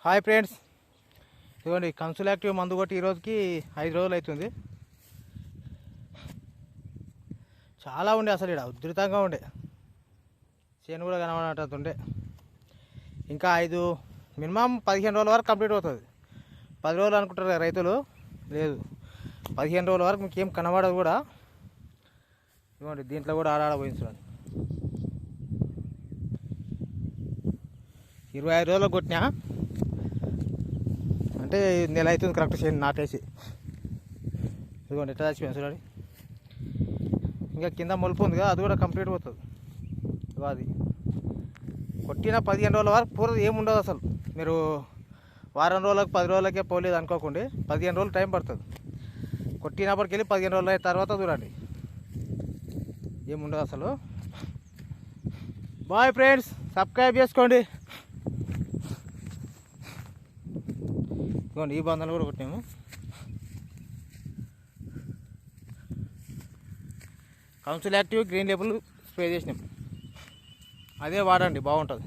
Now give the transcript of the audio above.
Hi friends, ఇదిగోండి consul active మందు కొట్టి ఈరోజుకి 5 రోజులు అవుతుంది. చాలా ఉండే అసలు ఇక్కడ ఉధృతంగా ఉండే, చేను కూడా కనబడేటట్టుండే. ఇంకా మినిమం 15 రోజుల వరకు కంప్లీట్ అవుతుంది. 10 రోజులు అనుకుంటారు కదా రైతులు, లేదు 15 రోజుల వరకు మీకు ఏం కనబడదు కూడా. ఇదిగోండి దీంట్లో కూడా ఆడాడబోయింది చూడండి. 25 రోజులకు కొట్టినా అంటే నెల అవుతుంది కరెక్ట్ చేయండి నాటేసి. ఇదిగోండి ఎట్లా చచ్చిపోయింది చూడండి. ఇంకా కింద మొలుపు ఉంది కదా, అది కూడా కంప్లీట్ పోతుంది. అది కొట్టిన 15 రోజుల వరకు పూర్తి ఏముండదు అసలు. మీరు వారం రోజులకు 10 రోజులకే పోలేదు అనుకోకండి, 15 రోజులు టైం పడుతుంది. కొట్టినప్పటికి వెళ్ళి 15 రోజుల తర్వాత చూడండి ఏముండదు అసలు. బాయ్ ఫ్రెండ్స్, సబ్స్క్రైబ్ చేసుకోండి. ఇదిగోండి ఈ బంధాలు కూడా కొట్టాము. Consul active green label spray చేసినాం, అదే వాడండి బాగుంటుంది.